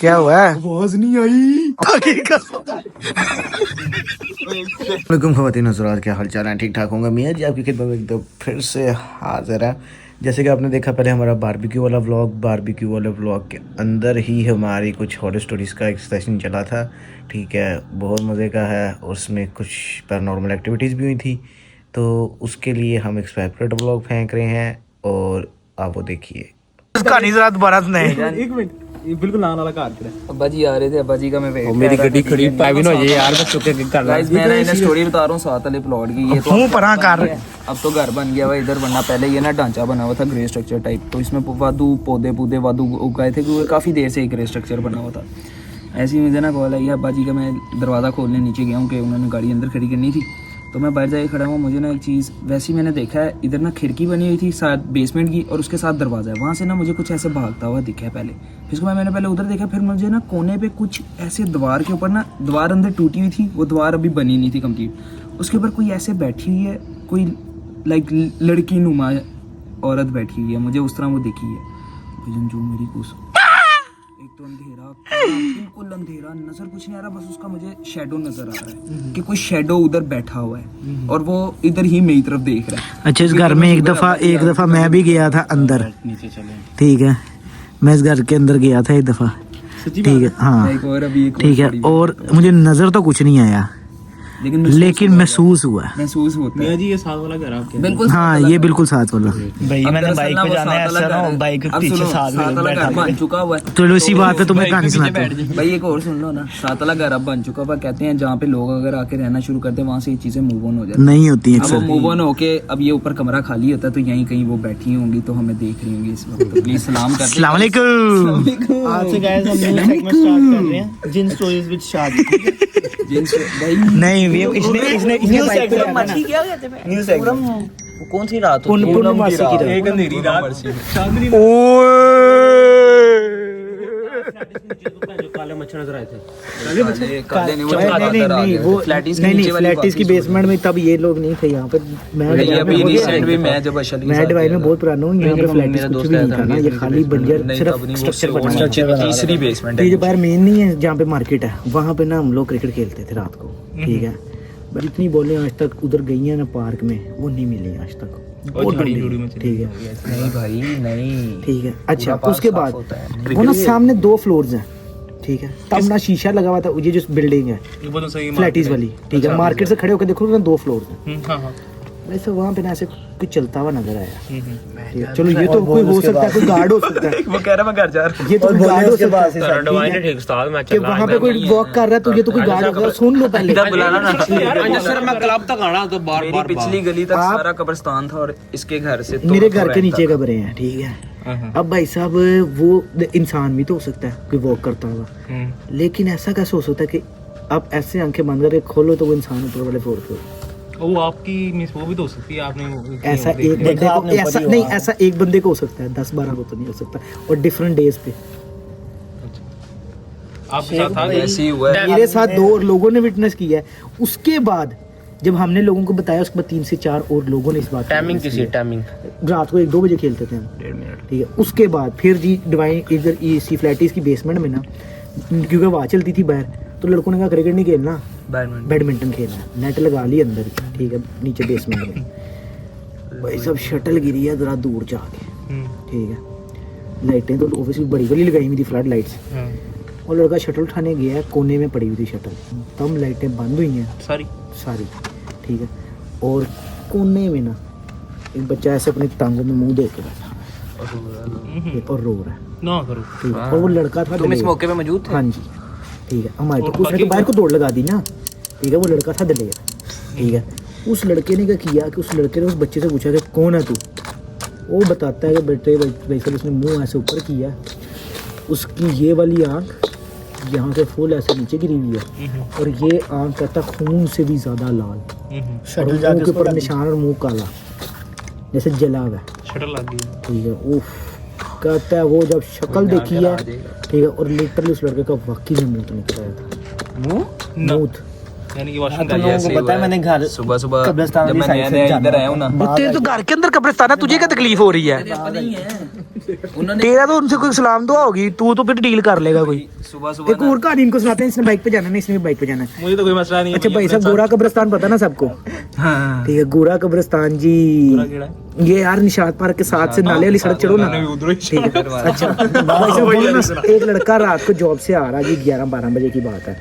क्या हुआ है? आवाज नहीं आई। खवातीन हज़रात, क्या हाल चाल है? ठीक ठाक होंगे। मियाँ जी आपकी खिदमत में एकदम फिर से हाजिर है। जैसे कि आपने देखा पहले हमारा बारबेक्यू वाला व्लॉग के अंदर ही हमारी कुछ हॉरर स्टोरीज़ का एक सेशन चला था। ठीक है, बहुत मज़े का है। उसमें कुछ पैरानॉर्मल एक्टिविटीज़ भी हुई थी, तो उसके लिए हम एक सेपरेट व्लॉग फेंक रहे हैं और आप वो देखिए। कहानी जरा दोबारा सुनाएं। एक मिनट, ये बिल्कुल नान वाला कार है। अब्बा जी आ रहे थे, अब्बा जी का मैं वेट कर मेरी रहा था। गड्डी खड़ी प्राइवेट हो जाए यार, मैं चुके कर रहा गाइस मैं ना इन्हें स्टोरी बता रहा हूँ साथ वाले प्लॉट की। ये तो परा कर अब तो घर बन गया हुआ इधर, वरना पहले ये ना ढांचा बना हुआ था ग्रे स्ट्रक्चर टाइप। तो इसमें वादू पौधे वादू उगाए थे, क्योंकि काफ़ी देर से एक ग्रे स्ट्रक्चर बना हुआ था। ऐसे ही मुझे ना कॉल आई अब्बा जी का, मैं दरवाज़ा खोलने नीचे गया हूँ कि उन्होंने गाड़ी अंदर खड़ी करनी थी। तो मैं बाहर जाके खड़ा हूँ। मुझे ना एक चीज़ वैसी मैंने देखा है, इधर ना खिड़की बनी हुई थी शायद बेसमेंट की, और उसके साथ दरवाज़ा है। वहाँ से ना मुझे कुछ ऐसे भागता हुआ दिखा है पहले। फिर उसको मैंने पहले उधर देखा, फिर मुझे ना कोने पे कुछ ऐसे दीवार के ऊपर ना, दीवार अंदर टूटी हुई थी, वो दीवार अभी बनी नहीं थी कंप्लीट। उसके ऊपर कोई ऐसे बैठी हुई है, कोई लाइक लड़की नुमा औरत बैठी हुई है। मुझे उस तरह वो दिखी है। भजन जो मेरी कुछ एक तो अंधेरा, बिल्कुल अंधेरा, नजर कुछ नहीं आ रहा, बस उसका मुझे शेडो नजर आ रहा है कि कोई शेडो उधर बैठा हुआ है और वो इधर ही मेरी तरफ देख रहा है। अच्छा, इस घर में एक दफ़ा मैं भी गया था अंदर। ठीक है, मैं इस घर के अंदर गया था एक दफ़ा। ठीक है, हाँ ठीक है, और मुझे नज़र तो कुछ नहीं आया, लेकिन महसूस हुआ। महसूस होता है जी ये साथ वाला घर आपके बिल्कुल। हाँ, ये बिल्कुल साथ वाला। भाई मैंने बाइक पे जाना है, ऐसा ना बाइक के पीछे साथ वाला घर बन चुका हुआ है। तो इसी बात पे तुम्हें कहानी सुनाता हूँ। भाई एक और सुन लो ना, सात वाला घर अब बन चुका हुआ। कहते हैं जहाँ पे लोग अगर आके रहना शुरू करते हैं, वहाँ से ये चीजें मूव ऑन हो जाती नहीं होती अब वो मूव ऑन होके अब ये ऊपर कमरा खाली होता है, तो यहीं कहीं वो बैठी होंगी, तो हमें देख रही होंगी इस वक्त। प्लीज सलाम करते हैं। अस्सलाम वालेकुम। आज से गाइस हम न्यू सेगमेंट स्टार्ट कर रहे हैं, जिन स्टोरीज विद शादी। नहीं, इसने बाइक पे जाना ना। न्यू सेगमेंट कौन सी रात होती है? पूर्णमासी की रात। एक अंधेरी रात, चांदनी जो काले मच्छर नजर आए थे। नहीं, वो फ्लैटिस की बेसमेंट में तब ये लोग नहीं थे यहाँ पे। मैं डिवाइन में बहुत पुराना हूँ। यहाँ पे फ्लैटिस कुछ भी नहीं था ना, ये खाली बंजर सिर्फ स्ट्रक्चर बना हुआ था। तीसरी बेसमेंट ये जो बाहर मेन नहीं है जहाँ पे मार्केट है, वहाँ पे ना हम लोग क्रिकेट खेलते थे रात को। ठीक है, जितनी बॉलें आज तक उधर गई हैं ना पार्क में, वो नहीं मिली आज तक। बहुत बड़ी। ठीक है, नहीं भाई नहीं, ठीक है। अच्छा, उसके बाद वो ना सामने 2 फ्लोर्स हैं। ठीक है, तब ना शीशा लगा हुआ था। ये जो बिल्डिंग है फ्लैटिस वाली, ठीक है, मार्केट से खड़े होकर देखो ना 2 फ्लोर्स हैं। वैसे वहाँ पे ना ऐसे कुछ चलता हुआ नजर आया। चलो ये तो कोई हो सकता है, कोई गार्ड हो सकता है। वो कह रहा मैं घर जा रहा ये तो गार्ड हो सकता है कि वहाँ पे कोई वॉक कर रहा है, तो ये तो कोई गार्ड होगा। सुन लो पहले, बुलाना ना। मैं क्लब तक आना तो बार पिछली गली तक सारा कब्रिस्तान था, और इसके घर से मेरे घर के नीचे कब्रें हैं। ठीक है, अब भाई साहब वो इंसान भी तो हो सकता है कोई वॉक करता हुआ, लेकिन ऐसा कैसे हो सकता है कि आप ऐसे आंखें बंद करके खोलो तो वो इंसान ऊपर वाले फ्लोर पे हो? वो आपकी मिस वो भी तो हो सकती है। आपने ऐसा एक बंदे को, ऐसा नहीं, ऐसा एक बंदे को हो सकता है, 10-12 को तो नहीं हो सकता, और डिफरेंट डेज पे। आपके साथ था ऐसे ही हुआ है। मेरे साथ 2 और लोगों ने विटनेस किया है। उसके बाद जब हमने लोगों को बताया, उसके बाद 3 से 4 और लोगों ने इस बात टाइमिंग किसी टाइमिंग रात को 1-2 बजे खेलते थे हम। 1.5 मिनट। ठीक है, उसके बाद फिर जी डिवाइन इधर इसी फ्लैटिस की बेसमेंट में ना, क्योंकि हवा चलती थी बाहर, तो लड़कों ने कहा क्रिकेट नहीं खेलना, बैडमिंटन खेलना है। नेट लगा ली अंदर, ठीक है, नीचे बेसमेंट में। भाई सब शटल गिरी है जरा दूर जाके। ठीक है, लाइटें तो ऑब्वियसली बड़ी बड़ी लगाई हुई थी, फ्लड लाइट्स। और लड़का शटल उठाने गया है, कोने में पड़ी हुई थी शटल, तब लाइटें बंद हुई हैं सारी। ठीक है, और कोने में ना एक बच्चा ऐसे अपने टांगों में मुंह देख के बैठा और रो रहा है ना करो। ठीक है, और वो लड़का था। तुम इस मौके पे मौजूद थे? हाँ जी, ठीक है। हमारे तो उसने तो बाहर को दौड़ लगा दी ना। ठीक है, वो लड़का था दलेर। ठीक है, उस लड़के ने क्या किया कि उस लड़के ने उस बच्चे से पूछा कि कौन है तू? वो बताता है कि बेटे वैसे उसने मुंह ऐसे ऊपर किया, उसकी ये वाली आँख यहाँ से फुल ऐसे नीचे गिरी हुई है, और ये आँख कहता खून से भी ज़्यादा लाल, और मुँह के ऊपर निशान और मुँह काला जैसे जला हुआ है। ठीक है, उफ कहता है वो जब शक्ल देखी है। ठीक है, और लिटरली उस लड़के का वाकई में मुँह निकल आया था। मुँह यानी कि वॉशरूम तुम लोगों को पता है मैंने घर सुबह सुबह कब्रिस्तान जब वाली मैं साइड नया से नया जाना इधर आया हूँ ना, तेरे तो घर के अंदर कब्रिस्तान है, तुझे क्या तकलीफ हो रही है? उन्होंने तेरा तो उनसे कोई सलाम दुआ होगी, तू तो फिर डील कर लेगा कोई। सुबह सुबह एक और कहानी इनको सुनाते हैं, इसने बाइक पे जाना है, इसने भी बाइक पे जाना है। मुझे तो कोई मसला नहीं है। अच्छा भाई साहब, गोरा कब्रिस्तान पता ना सबको? हाँ ठीक है, गोरा कब्रिस्तान जी, ये यार निशात पार्क के साथ से नाले वाली सड़क चढ़ो ना। ठीक है, अच्छा भाई साहब बोलो ना, एक लड़का रात को जॉब से आ रहा जी, 11-12 बजे की बात है।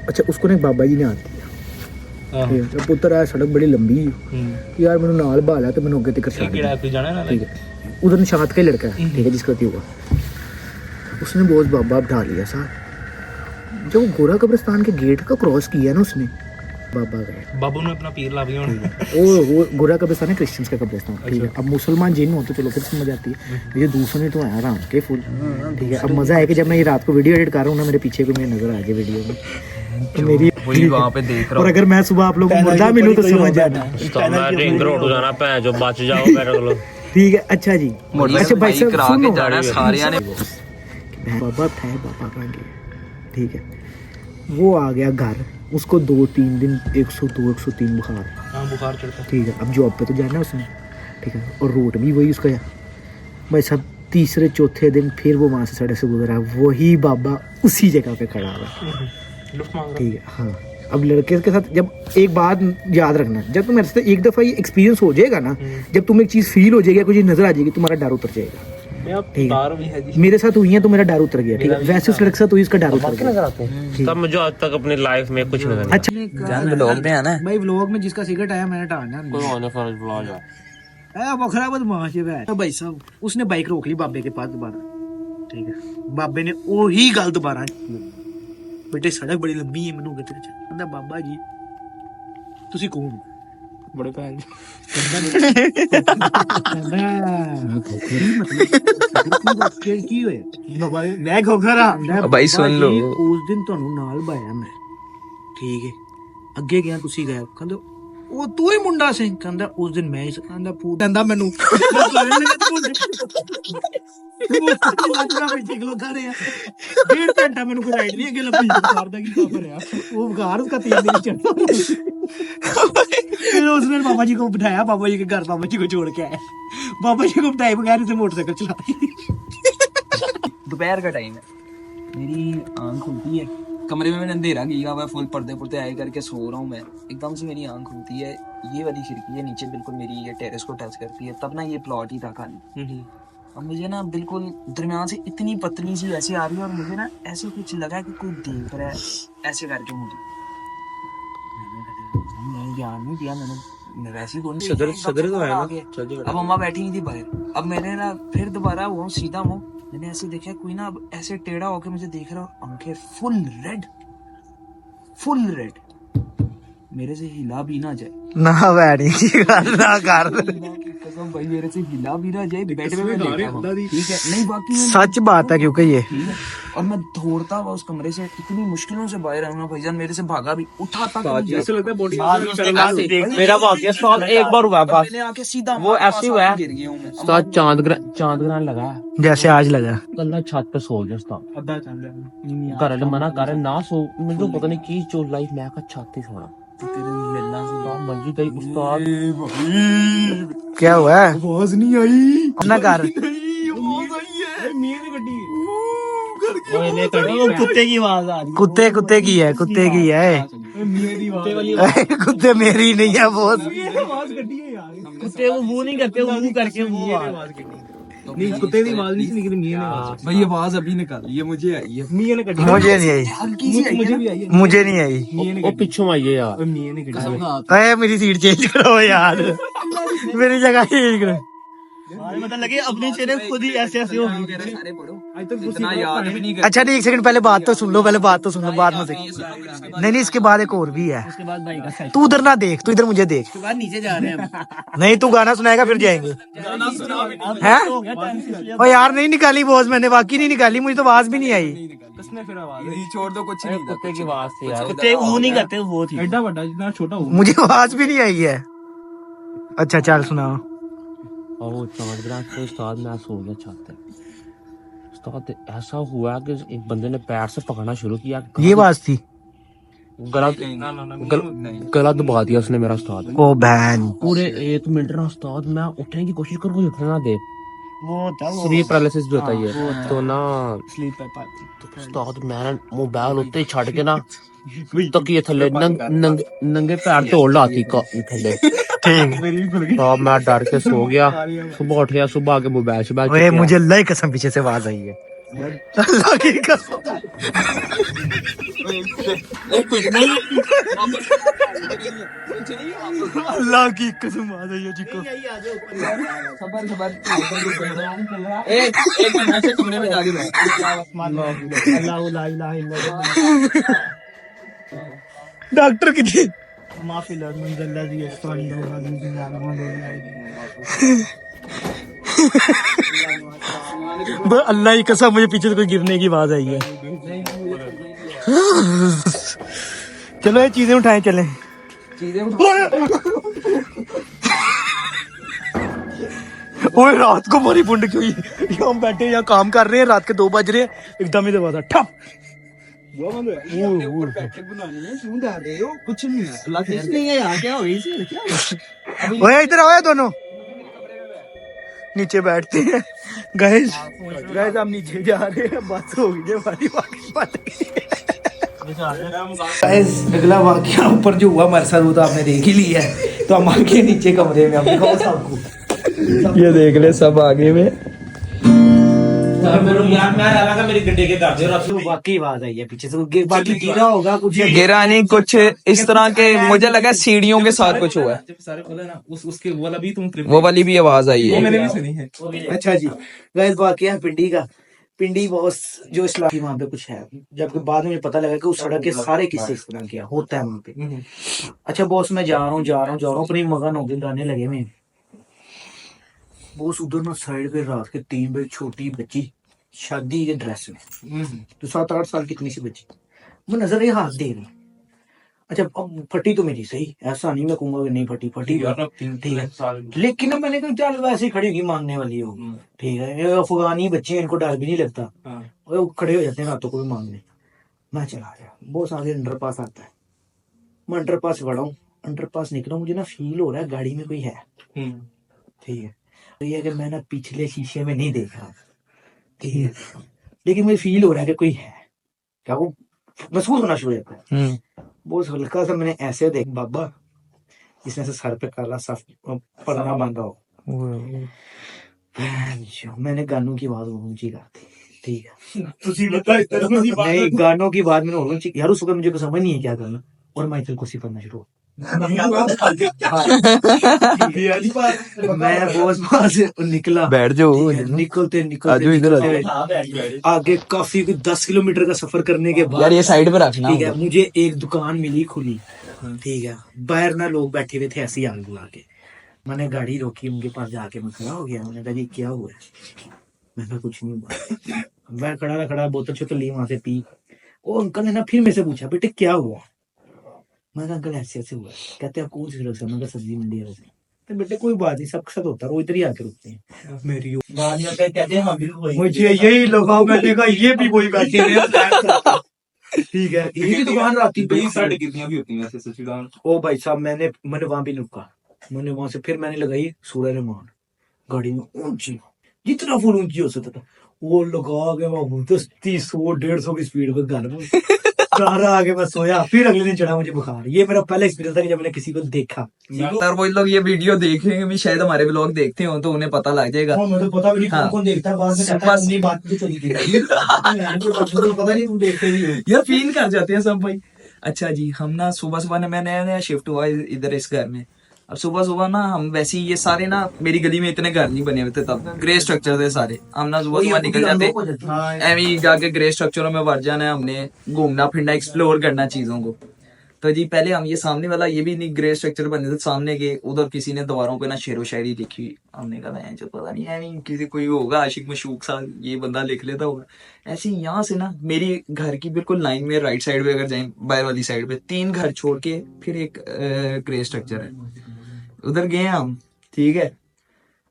अच्छा उसको ना एक बाबा जी ने हाथ दिया, ठीक है, पुत्र है, सड़क बड़ी लंबी यार, मैंने नाल भाला तो मैंने अगे तक छड़ दिया। ठीक है, उधर निशात का ही लड़का है, ठीक है, जिसका की हुआ, उसने बहुत बाबा बिठा लिया साहब। जब वो गोरा कब्रिस्तान के गेट का क्रॉस किया ना उसने, बाबा गए, बाबू ने अपना पीर ला दिया। वो गोरा कब्रिस्तान है क्रिश्चियंस का कब्रिस्तान, ठीक है। अब मुसलमान जिन हो तो चलो फिर समझ आती है, ये दूसरों ने तो आया राम के फुल, ठीक है। अब मजा है कि जब मैं ये रात को वीडियो एडिट कर रहा हूँ ना, मेरे पीछे को मेरी नजर आ जाए वीडियो में, तो मेरी वही वहाँ पे देख रहा और हूँ। अगर मैं सुबह आप लोगों को मुर्दा मिलूँ तो समझ जाना, रिंग रोड जाना पै जो बच जाओ मेरे को। ठीक है। अच्छा जी, अच्छा भाई साहब करा सुनो, के जाना है सारिया ने। बाबा था बाबा कहाँ गए, ठीक है। वो आ गया घर, उसको 2-3 दिन 102-103 बुखार, हाँ बुखार चढ़ता। ठीक है। अब जॉब पे तो जाना है उसने, ठीक है, और रूट भी वही उसका है भाई साहब। तीसरे चौथे दिन फिर वो वहाँ से सड़क से गुजरा, वही बाबा उसी जगह पे खड़ा हुआ, लुफ्ट मांग ठीक है। हाँ, अब लड़के के साथ जब एक बात याद रखना, जब तुम मेरे से एक दफ़ा ये एक्सपीरियंस हो जाएगा ना, जब तुम्हें एक चीज़ फील हो जाएगी, कोई चीज़ नजर आ जाएगी, तुम्हारा डर उतर जाएगा, ठीक तार भी है है। जी। मेरे साथ हुई है तो मेरा डर उतर गया, ठीक है। वैसे उस लड़के के साथ हुई, उसका डर उतर गया। तब मुझे आज तक अपनी लाइफ में कुछ नहीं करना। अच्छा जान ब्लॉग में आना भाई, व्लॉग में जिसका सिगरेट आया मैंने टालना कोई होने फर्ज बुला जा। बखरा बदमाश है भाई साहब। उसने बाइक रोक ली बाबे के पास दोबारा, ठीक है। बाबे ने वही गल दोबारा, बेटे सड़क बड़ी लंबी है, मैनू कहते कहंदा बाबा जी ਤੁਸੀਂ ਕੌਣ बड़े भैन ਕੀ ਹੋਇਆ ਮੈਂ ਖੋਖਰਾ भाई सुन लो। ਉਸ ਦਿਨ ਤੁਹਾਨੂੰ ਨਾਲ ਬਾਇਆ ਮੈਂ, ਠੀਕ ਹੈ। ਅੱਗੇ ਗਿਆ ਤੁਸੀਂ ਗਏ, ਕਹਿੰਦੇ ਉਹ ਤੂੰ ਹੀ ਮੁੰਡਾ ਸੀ, ਕਹਿੰਦਾ ਉਸ ਦਿਨ ਮੈਂ ਹੀ ਸੀ, ਕਹਿੰਦਾ ਪੂ ਕਹਿੰਦਾ ਮੈਨੂੰ डेढ़ घंटा मैंने कोई राइड नहीं अगे लंबी बुखार दा की खबर है, वो बुखार उसका 3 दिन चढ़ा। फिर उसने बाबा जी को बिठाया, बाबा जी के घर बाबा जी को छोड़ के आया, बाबा जी को बिठाए बगैर उसे मोटरसाइकिल चला। दोपहर का टाइम है, मेरी आंख खुलती है, कमरे में मैंने अंधेरा किया हुआ है, फुल पर्दे पुर्दे आए करके सो रहा हूँ मैं। एकदम से मेरी आंख खुलती है, ये वाली खिड़की है नीचे बिल्कुल मेरी, ये टेरेस को टच करती है, तब ना ये प्लॉट ही था खाली। अब मुझे ना बिल्कुल दरमियान से इतनी पतली सी ऐसी आ रही है, और मुझे ना ऐसे कुछ लगा कि कोई देख रहा है ऐसे करके मुझे। मैंने ध्यान नहीं दिया, मैंने वैसे ही बोली सदर तो है ना, चल जी। अब अम्मा बैठी नहीं थी बाहर। अब मैंने ना फिर दोबारा वो सीधा मुंह, मैंने ऐसे देखा कोई ना अब ऐसे टेढ़ा होके मुझे देख रहा, और आंखें फुल रेड, मेरे से हिला भी ना जाए ना बैठी ना कर, कसम भाई, मेरे से हिला भी ना जाए, बेड में मैं लेटा हूं, ठीक है। नहीं बाकी मैं सच बात है, क्योंकि ये ठीक है, और मैं दौड़ता हुआ उस कमरे से इतनी मुश्किलों से बाहर आया, भाईजान मेरे से भागा भी, उठा तक ऐसे लगता है बॉडी मेरा वाकया साथ एक बार हुआ बस, मैंने आके सीधा वो ऐसे हुआ है। गिर गया हूं मैं। साथ चांद ग्रहण लगा है, जैसे आज लगा। कल छत पे सो गया था, अद्धा चंद घर वाले मना कर ना सो, मुझे पता नहीं की चोट लाई, मैं का छत ही सोना मिलना मंजी गई उस्ताद। क्या हुआ है? आवाज नहीं आई ना कर, कुत्ते की आवाज आ रही कुत्ते कुत्ते की है, कुत्ते की है, कुत्ते मेरी नहीं है बहुत। आवाज कटी है यार, कुत्ते वो मुंह नहीं करते, वो मुंह करके वो आवाज कटी नहीं, कुत्ते की आवाज नहीं निकली, मियां ने आवाज, भाई आवाज अभी निकाली है, मुझे आई है। मियां ने कटी, मुझे नहीं आई, हल्की सी आई मुझे है भी आई है, मुझे नहीं आई। मियां ने वो पिछू में आइए यार। मियां ने कटी। अरे मेरी सीट चेंज करो यार, मेरी जगह चेंज करो। मतलब लगे अपने चेहरे खुद ही ऐसे ऐसे हो गए। अरे पढ़ो, आज तक इतना याद भी नहीं अच्छा नहीं, एक सेकंड पहले बात तो सुन लो, पहले बात तो सुन लो, बाद में देख। नहीं इसके बाद एक और भी है, उसके बाद भाई का सेट, तू उधर ना देख, तू इधर मुझे देख। उसके बाद नीचे जा रहे हैं हम। नहीं तू गाना सुनाएगा फिर जाएंगे, हैं? ओ यार नहीं निकाली वॉज मैंने, बाकी नहीं निकाली, मुझे तो आवाज भी नहीं आई। किसने फिर आवाज, नहीं छोड़ दो, कुछ नहीं था। कुत्ते की आवाज थी यार, कुत्ते वो नहीं करते, वो थी एडा बड़ा जितना छोटा हो। मुझे आवाज भी नहीं आई है। अच्छा चल सुनाओ। और वो चांद ग्रहण के उस्ताद मैं सो गया छत पे, उस्ताद ऐसा हुआ कि एक बंदे ने पैर से पकड़ना शुरू किया, ये आवाज थी, गला दबा दिया उसने मेरा उस्ताद ओ बहन पूरे 1 मिनट ना उस्ताद मैं उठने की कोशिश करूँ उठने ना दे वो था वो स्लीप पैरालिसिस भी होता ही वो है तो ना स्लीप पे पाती उस्ताद मैं मोबाइल उत्ते ही छड़ के ना तकिए थल्ले नंगे पैर तोड़ लाती थल्ले ठीक तो मैं डर के सो गया सुबह उठ गया सुबह आके मोबाइल शोबाइल ओए चुक मुझे अल्लाह की कसम पीछे से आवाज आई है अल्लाह की कसम अल्लाह की कसम आ गई है जी को एक मिनट ऐसे कमरे में जाके अल्लाह ला इलाहा इल्लल्लाह डॉक्टर की थी माफी लग मंजल्ला दी अस्तानी दो हाजिर अल्लाह की कसम मुझे पीछे से कोई गिरने की आवाज आई है चलो ये चीजें उठाएं चलें ओए रात को मारी पुंड क्यों ये हम बैठे यहाँ काम कर रहे हैं रात के 2 बज रहे हैं एकदम ही दरवाजा ठप कुछ नहीं है यार क्या हुई इसे क्या ओए इधर आओ दोनों नीचे बैठते हैं गाइस हम नीचे जा रहे हैं बस हो गई हमारी गाइस अगला वाकया ऊपर जो हुआ हमारे साथ वो तो आपने देख ही लिया है तो हम आगे नीचे कमरे में हम दिखाओ सबको ये देख ले सब आगे में वाकई आवाज आई है पीछे से बाकी गिरा होगा कुछ गिरा नहीं कुछ इस तरह के मुझे लगा सीढ़ियों के साथ कुछ हुआ है वो वाली भी आवाज आई है अच्छा जी गाइस वाकया पिंडी का पिंडी बहुत जो इस्लामी वहाँ पे कुछ है जबकि बाद में मुझे पता लगा कि उस सड़क के सारे किस्से इस तरह के होता है वहाँ पे अच्छा बॉस मैं जा रहा हूँ अपनी मगन हो गए गाने लगे में बॉस उधर ना साइड पे रात के 3 बजे छोटी बच्ची शादी के ड्रेस में तो 7-8 साल की इतनी सी बच्ची वो नजर ये हाथ दे रही अच्छा अब फटी तो मेरी सही ऐसा नहीं मैं कहूंगा कि नहीं फटी ठीक है लेकिन ना मैंने कहा चल वैसे ही खड़ी होगी मांगने वाली होगी ठीक है ये अफगानी बच्चे हैं इनको डर भी नहीं लगता वो खड़े हो जाते हैं रातों को भी मांगने मैं चला गया बहुत आगे अंडर पास आता है मैं अंडर पास खड़ा हूँ अंडर पास निकला मुझे ना फील हो रहा है गाड़ी में कोई है ठीक है तो ये कि मैं ना पिछले शीशे में नहीं देख रहा ठीक है लेकिन मुझे फील हो रहा है कि कोई है क्या वो महसूस होना शुरू हो जाता है बहुत हल्का सा मैंने ऐसे देख बाबा जिसने से सर पे काला साफ पड़ना बांधा हो मैंने गानों की आवाज ऊंची कर दी ठीक है नहीं गानों की बात मैंने ऊंची यार उस वक्त मुझे समझ नहीं है क्या करना और मैं इधर कुर्सी पढ़ना शुरू मैं बहुत वहां से निकला बैठ जाओ निकलते इधर आगे काफी 10 किलोमीटर का सफर करने के बाद यार ये साइड पे रखना ठीक है मुझे एक दुकान मिली खुली ठीक है बाहर ना लोग बैठे हुए थे ऐसे ही आग बुला के मैंने गाड़ी रोकी उनके पास जाके मैं खड़ा हो गया मैंने कहा जी क्या हुआ मैं कहा कुछ नहीं हुआ मैं खड़ा बोतल शोतल ली वहां से पी वो अंकल ने ना फिर मेरे से पूछा बेटे क्या हुआ मैं कहा अंकल ऐसे हुआ कहते हैं कौन सी सड़क से मैं कहा सब्जी मंडी है वैसे तो बेटे कोई बात नहीं सब साथ होता है वो इधर ही आके रुकते हैं मेरी मुझे यही लगाओ मैंने कहा ये भी कोई बैठे हैं ठीक है यही दुकान राती कितनी भी होती है ओ भाई साहब मैंने वहां भी रुका मैंने वहां से फिर मैंने लगाई सूर्य रहमान गाड़ी में ऊंची जितना फुल ऊंची हो सकता था वो लगा के मैं 30-150 की स्पीड पे घर में घर आके मैं सोया फिर अगले दिन चढ़ा मुझे बुखार ये मेरा पहला एक्सपीरियंस था कि जब मैंने किसी को देखा सर वो लोग ये वीडियो देखेंगे भी शायद हमारे व्लॉग देखते हो तो उन्हें पता लग जाएगा मुझे पता भी नहीं कौन देखता है बाद में कहता है अपनी बात भी चली गई पता नहीं तुम देखते ही यार फील कर जाते हैं सब भाई अच्छा जी हम ना सुबह ना मैं नया शिफ्ट हुआ इधर इस घर में अब सुबह ना हम वैसे ही ये सारे ना मेरी गली में इतने घर नहीं बने हुए थे तब ग्रे स्ट्रक्चर थे सारे हम ना सुबह निकल जाते एवं ही जाके ग्रे स्ट्रक्चरों में बढ़ जाना है हमने घूमना फिरना एक्सप्लोर करना चीजों को तो जी पहले हम ये सामने वाला ये भी नहीं ग्रे स्ट्रक्चर बने थे सामने के उधर किसी ने दीवारों पे ना शेरो शायरी लिखी हमने कहा है जो पता नहीं है किसी कोई होगा आशिक मशूक सा ये बंदा लिख लेता होगा ऐसे यहाँ से ना मेरी घर की बिल्कुल लाइन में राइट साइड पे अगर जाए बाहर वाली साइड पे 3 घर छोड़ के फिर एक ग्रे स्ट्रक्चर है उधर गए हम ठीक है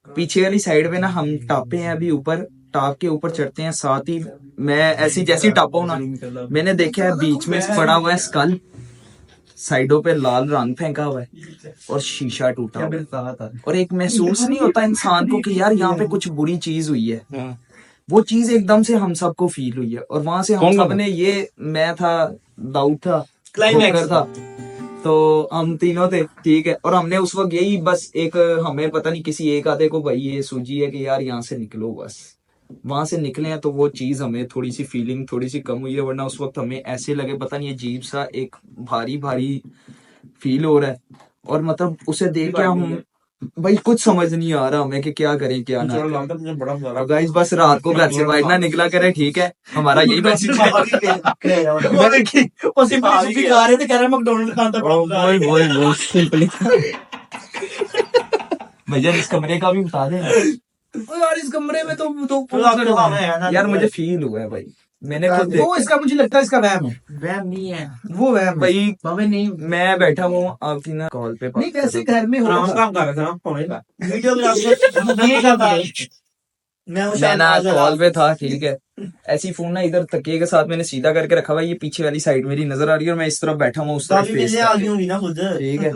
पीछे वाली साइड पे ना हम टापे हैं अभी ऊपर टाप के ऊपर चढ़ते हैं साथ ही मैं ऐसी जैसी टापा हूं ना मैंने देखा है बीच में पड़ा हुआ है स्कल साइडों पे लाल रंग फेंका हुआ है और शीशा टूटा हुआ है। और एक महसूस नहीं होता इंसान को कि यार यहाँ पे कुछ बुरी चीज हुई है, वो चीज एकदम से हम सबको फील हुई है। और वहां से हम सब ने ये, मैं था, दाऊद था, क्लाइमैक्स था, तो हम तीनों थे, ठीक है। और हमने उस वक्त यही बस एक, हमें पता नहीं किसी एक आधे को भाई ये सूझी है कि यार यहाँ से निकलो, बस वहां से निकले हैं। तो वो चीज हमें थोड़ी सी फीलिंग थोड़ी सी कम हुई है, वरना उस वक्त हमें ऐसे लगे पता नहीं अजीब सा एक भारी भारी फील हो रहा है। और मतलब उसे देख के हम भाई कुछ समझ नहीं आ रहा हमें कि क्या करें क्या ना करें। गाइस बस रात को घर से बाहर ना निकला करें, ठीक है, हमारा यही मैसेज है। वो सिंपली खा रहे थे, कह रहे मैकडॉनल्ड खान तक सिंपली भैया इस कमरे का भी बता दे यार। इस कमरे में तो यार मुझे फील हुआ है भाई, मैंने खुद वो इसका मुझे लगता है इसका वहम है। वहम नहीं है वो वहम है भाई। बाबे, नहीं मैं बैठा हूँ आपकी ना कॉल पे, नहीं वैसे घर में काम होगा। काम कर रहा था ना फोन का वीडियो ये करता है। मैं ना कॉल पे था, ठीक है, ऐसी फोन ना इधर तकिए के साथ मैंने सीधा करके रखा हुआ है, ये पीछे वाली साइड मेरी नजर आ रही है और मैं इस तरफ बैठा हूँ, उस तरफ फेस आ गई होगी ना खुद, ठीक है।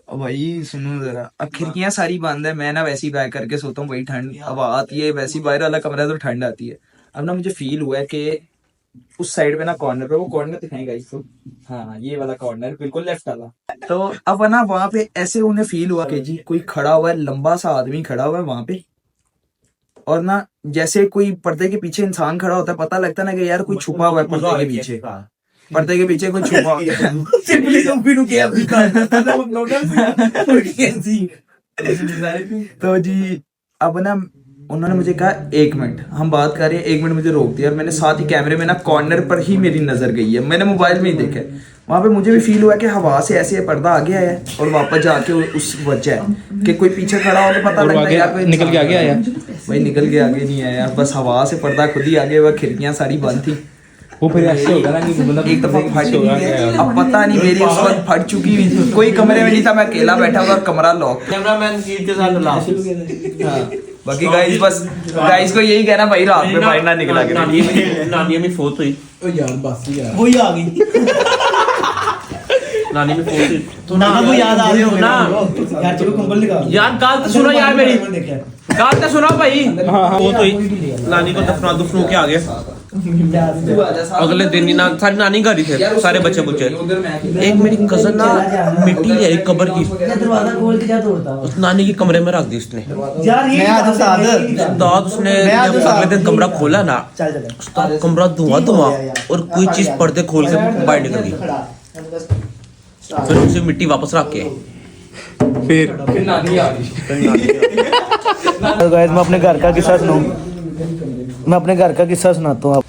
अब भाई सुनो जरा, अब खिड़कियां सारी बंद है, मैं ना वैसे ही बैक करके सोता हूँ, वही ठंड हवा आती है, वैसे ही बाहर वाला कमरा है तो ठंड आती है। अब ना मुझे फील हुआ है कि उस साइड पे ना कॉर्नर पे, वो कॉर्नर दिखाएगा इसको, हाँ ये वाला कॉर्नर बिल्कुल लेफ्ट वाला, तो अब ना वहां पे ऐसे उन्हें फील हुआ कि जी कोई खड़ा हुआ है, लंबा सा आदमी खड़ा हुआ है वहां पे। और ना जैसे कोई पर्दे के पीछे इंसान खड़ा होता है, पता लगता है ना कि यार कोई छुपा हुआ है पर्दे के पीछे, पर्दे के पीछे कोई छुपा हुआ है। तो जी अब ना उन्होंने मुझे कहा 1 मिनट हम बात कर रहे हैं, 1 मिनट मुझे रोक दिया, और मैंने साथ ही कैमरे में ना कॉर्नर पर ही मेरी नजर गई है, मैंने मोबाइल में ही देखा है। वहां पे मुझे भी फील हुआ कि हवा से ऐसे पर्दा आ गया है और वापस जाके उस वजह है कि कोई पीछे खड़ा हो तो पता लगता है यार कोई निकल के आगे आया, भाई निकल के आगे नहीं आया, बस हवा से पर्दा खुद ही आगे हुआ, खिड़कियां सारी बंद थी। वो फिर ऐसे होगा ना कि मतलब एक दफा फट गई, अब पता नहीं मेरी उस वक्त फट चुकी हुई, कोई कमरे में नहीं था, मैं अकेला बैठा हुआ और कमरा लॉक। कैमरामैन कीट के साथ ला बाकी गाइस बस गाइस को यही कहना भाई रात में बाहर ना निकला करें। नानी में फोत हुई, यार बस यार वही आ गई नानी में फोत हुई तो नाना को याद आ रही हो ना यार। चलो कंबल निकाल यार, गाल तो सुनो यार मेरी, गाल तो सुनो भाई। फोत हुई, नानी को दफना दुफनू के आ गया। अगले दिन ही ना सारी नानी घर ही थे, सारे बच्चे बुच्चे। एक मेरी कजन ना मिट्टी ले आई कब्र की, दरवाजा खोल के क्या तोड़ता उस नानी के कमरे में रख दी उसने। यार ये दाद उसने जब अगले दिन कमरा खोला ना, उसका कमरा धुआं धुआं और कोई चीज पर्दे खोल के बाहर निकल गई। फिर उसे मिट्टी वापस रख के फिर नानी आ गई। गाइस मैं अपने घर का किस्सा सुनाऊं, मैं अपने घर का किस्सा सुनाता हूँ आप।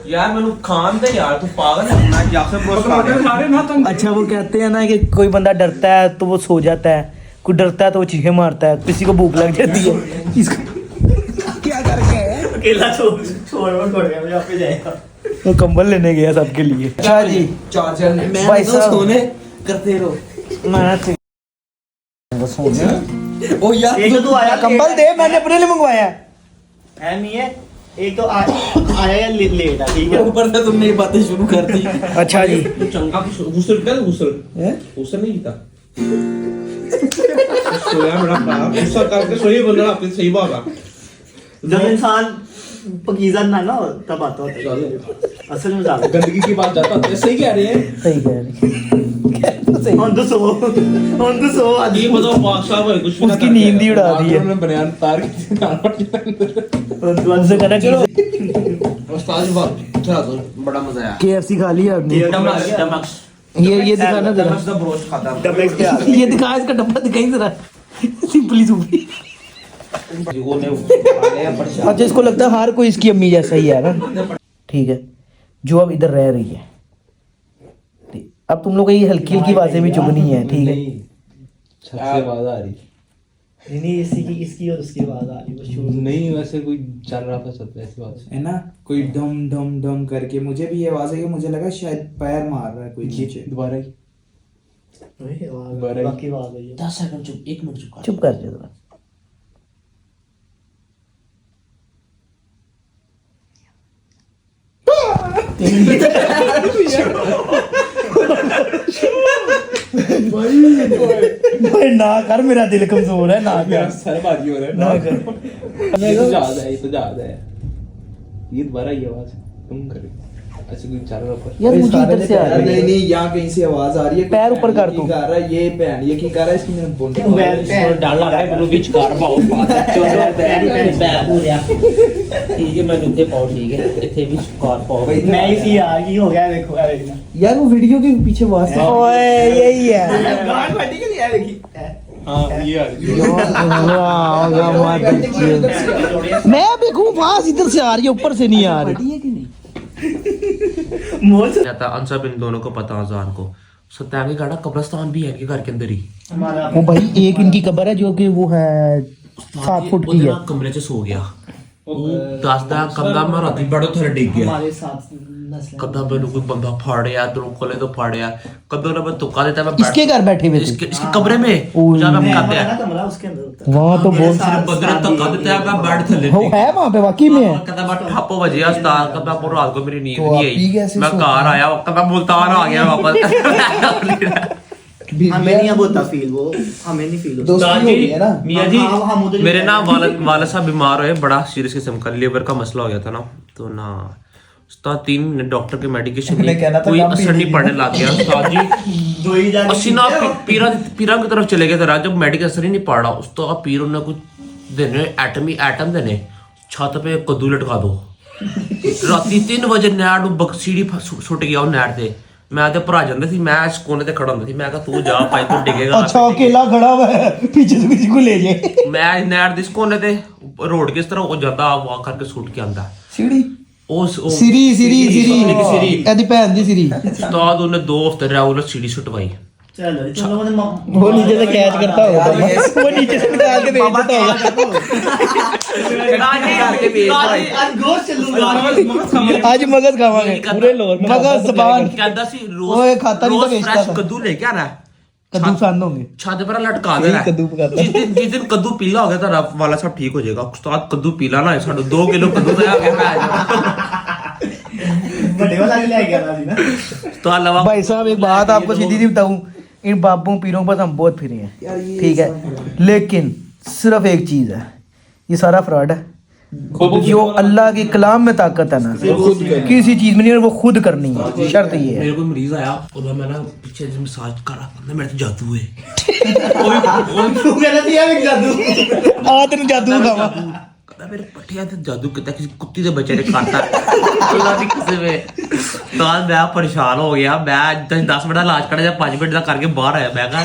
यार मैंने खान दे यार, तू पागल है। अच्छा वो कहते हैं ना कि कोई बंदा डरता है तो वो सो जाता है, कोई डरता है तो वो चीखें मारता है, किसी को भूख लग जाती है। इसको क्या करके अकेला छोड़ गया, मुझे पे जाएगा। वो कंबल लेने गया सबके लिए। अच्छा जी चार्जर भाई साहब सोने करते रहो। मैं ओ यार एक तो आया कंबल दे, मैंने अपने लिए मंगवाया है नहीं है, एक तो आया या लेट है, ठीक है। ऊपर से तुमने ये बातें शुरू कर दी। अच्छा जी चंगा गुस्सल कर, गुस्सल नहीं था। सोया बड़ा खराब गुस्सा करके सोई बोल रहा, आपने सही बात है। जब इंसान पकीज़ा ना ना हो तब आता होता असल में ज्यादा गंदगी की बात जाता है, सही कह रहे हैं। सही कह रही ऑन द सो ये बताओ बादशाह भाई कुछ उसकी नींद ही उड़ा दी है। उन्होंने बनियान तार के कान पड़ जाता है। उनसे कहना चलो उस्ताद बात चला दो, बड़ा मजा आया। KFC खा लिया आपने? डमक्स ये दिखाना जरा, ये दिखा, इसका डब्बा दिखाई जरा, सिंपली सुपली। अच्छा इसको लगता है हर कोई इसकी अम्मी जैसा ही है ना, ठीक है, जो अब इधर रह रही है। अब तुम लोग ये हल्की हल्की बातें भी चुभनी है, ठीक है। छत से आवाज आ रही नहीं इसकी और उसकी आवाज आ रही है, वो शोर नहीं, वैसे कोई चल रहा था छत पे ऐसी बात है ना, कोई डम डम डम करके मुझे भी ये आवाज है कि मुझे लगा शायद पैर मार रहा है कोई नीचे। दोबारा ही बाकी आवाज आई है। 10 सेकंड चुप, 1 मिनट चुप चुप कर जरा। भाई ना कर, मेरा दिल कमजोर है, ना कर, सर भारी हो रहा है ना कर। ये तो ज्यादा है, ये तो ज्यादा है। ये दोबारा ये आवाज तुम करे ऐसे कोई चारों ऊपर यार मुझे इधर से आ रही नहीं है। नहीं यहाँ कहीं से आवाज आ रही है। पैर ऊपर कर ये तू। की कर रहा है ये बहन, ये की कर रहा है इसकी मैंने बोल ਡਰ ਲੱਗ ਰਿਹਾ ਮੈਨੂੰ ਵਿੱਚ ਕਾਰ ਪਾਓ ਠੀਕ ਹੈ ਮੈਨੂੰ ਇੱਥੇ ਪਾਓ ਠੀਕ ਹੈ ਇੱਥੇ ਵੀ ਕਾਰ ਪਾਓ मैं ही सी यार की हो गया देखो यार देखना यार वो वीडियो के पीछे आवाज था। ओए यही है। गांड फटी के नहीं यार देखी मैं भी खूब आवाज इधर से आ रही है, ऊपर से नहीं आ रही। मोल से जाता अंसर इन दोनों को पता अजान को सत्यान के गाड़ा कब्रिस्तान भी है इनके घर के अंदर ही हमारा वो भाई एक इनकी कब्र है जो कि वो है 7 फुट की ਉਹਦੇ है। ਨਾਲ ਕਮਰੇ 'ਚ ਸੋ ਗਿਆ ਉਹ ਦੱਸਦਾ ਕੰਦਾ ਮੈਂ ਰਾਤੀ ਬੜੋ ਥੱਲੇ ਡਿੱਗ ਗਿਆ हमारे साथ नस्ल कदा मैंने कोई बंदा फाड़या दोनों कोले तो फाड़या कदा ना मैं तुक्का देता मैं इसके घर बैठे हुए थे। इसके कमरे में जब हम खाते हैं कमरा उसके अंदर होता है। वहाँ तो बहुत सिर्फ बंदे ने धक्का देता है मैं बेड थल्ले वो है वहाँ पे, वाकई में है। कदा मैं ठप्पो बजे अस्पताल कदा पूरा रात को मेरी नींद तो नहीं आप पी कैसे आई मैं सोते घर आया कदा मुल्तान आ गया वापस हमें नहीं अब होता फील, वो हमें नहीं फील होता। दोस्ती हो गई है ना। मियाँ जी हम उधर मेरे ना वालद साहब बीमार हुए बड़ा सीरियस किस्म का लीवर का मसला हो गया था ना तो ना उस्ताद 3 महीने डॉक्टर के मेडिकेशन मैंने कहना था कोई काम भी असर नहीं नहीं। पड़ने लग गया उस्ताद जी 2000 ਅਸੀਂ ਨਾ ਪੀਰਾਂ की तरफ चले गए थे रात जब मेडिकल असर ही नहीं पड़ा उस तो आप पीरों ने कुछ देने एटम देने छत पे कद्दू लटका दो राती 3 ਵਜੇ ਨੈੜ ਨੂੰ ਬਕਸੀੜੀ ਸੁੱਟ ਗਿਆ ਉਹ ਨੈੜ ਤੇ ਮੈਂ ਤੇ ਭਰਾ ਜਾਂਦੇ ਸੀ ਮੈਂ ਇਸ ਕੋਨੇ ਤੇ ਖੜਾ ਹੁੰਦਾ ਸੀ ਮੈਂ ਕਿਹਾ ਤੂੰ ਜਾ ਭਾਈ ਤੂੰ ਡਿੱਗੇਗਾ अच्छा अकेला खड़ा हुआ है, पीछे से किसी को ले जाए। ਮੈਂ ਨੈੜ ਦੇ ਇਸ ਕੋਨੇ ਤੇ ਰੋਡ ਕਿਸ ਤਰ੍ਹਾਂ ਉਹ ਜਾਂਦਾ ਵਾਕ ਕਰਕੇ ਸੁੱਟ ਕੇ ਆਂਦਾ सीढ़ी ਉਸ सिरी सिरी सिरी सिरी एदी भैन दी सिरी। ਉਸਤਾਦ ਉਹਨੇ 2 ਹਫ਼ਤੇ ਰੈਗੂਲਰ ਸੀੜੀ ਸੁੱਟਵਾਈ चलो तुम लोगों ने वो नीचे से कैच करता होगा, वो नीचे से निकाल के भेज देता होगा। आज गोश्त चलूंगा आज मगज खावांगे पूरे लोर में, मगज जबान ਕਹਿੰਦਾ ਸੀ ओए खाता नहीं तो रोज बेचता फ्रेश था। कद्दू लेके आना है कद्दू सान होंगे। छत पर लटका देना है। कद्दू पकाता जिस दिन कद्दू पीला हो गया तो रब वाला सब ठीक हो जाएगा उस्ताद कद्दू पीला ना है साडू 2 किलो कद्दू तो आ गया बड़े वाला ले गया था ना। तो अलावा भाई साहब एक बात आपको सीधी सी बताऊं, इन बाबों पीरों पर हम बहुत फिरे हैं, ठीक है, लेकिन सिर्फ एक चीज है, ये सारा फ्रॉड है। जो अल्लाह के कलाम में ताकत है ना, किसी चीज में नहीं, और वो खुद करनी है, शर्त ये है। मेरे को मरीज आया और मैं ना पीछे से मसाज कर रहा था मेरे तो जादू है तू कह रहा था यार एक जादू आ तेन जादू खावा। कहता मेरे पट्टियां ते जादू किता किसी कुत्ती दे बच्चे ने खाता अल्लाह दी कसम है तो आज मैं परेशान हो गया मैं 10 मिनट ਦਾ ਇਲਾਜ ਕਰਿਆ ਜਾਂ 5 ਮਿੰਟ ਦਾ ਕਰਕੇ ਬਾਹਰ ਆਇਆ ਮੈਂ ਕਿਹਾ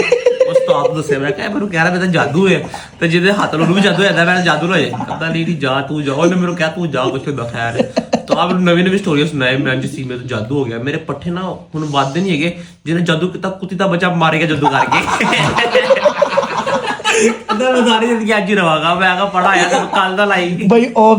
ਉਸਤਾਦ ਨੂੰ ਦੱਸਿਆ ਮੈਂ ਕਿਹਾ ਮੈਨੂੰ ਕਹਿ ਰਿਹਾ ਮੇਰਾ ਜਾਦੂ ਹੈ ਤੇ ਜਿਹਦੇ ਹੱਥ ਨੂੰ ਵੀ ਜਾਦੂ ਹੈ ਮੈਂ ਜਾਦੂ ਨਾ ਹੋਏ ਕਹਿੰਦਾ ਨਹੀਂ ਜਾ ਤੂੰ ਜਾ ਉਹਨੇ ਮੈਨੂੰ ਕਿਹਾ ਤੂੰ ਜਾ ਕੁਛ ਹੁੰਦਾ ਖੈਰ तो आप नवी नवी स्टोरी सुनाए मैं जिसी में तो जादू हो गया मेरे पट्ठे ना हुन वादे नहीं है जिन्हें जादू किया कुत्ती का बच्चा मारेगा जादू करके मैं सारी जिंदगी अज ही रवागा मैं पढ़ाया कल का लाई भाई ऑफ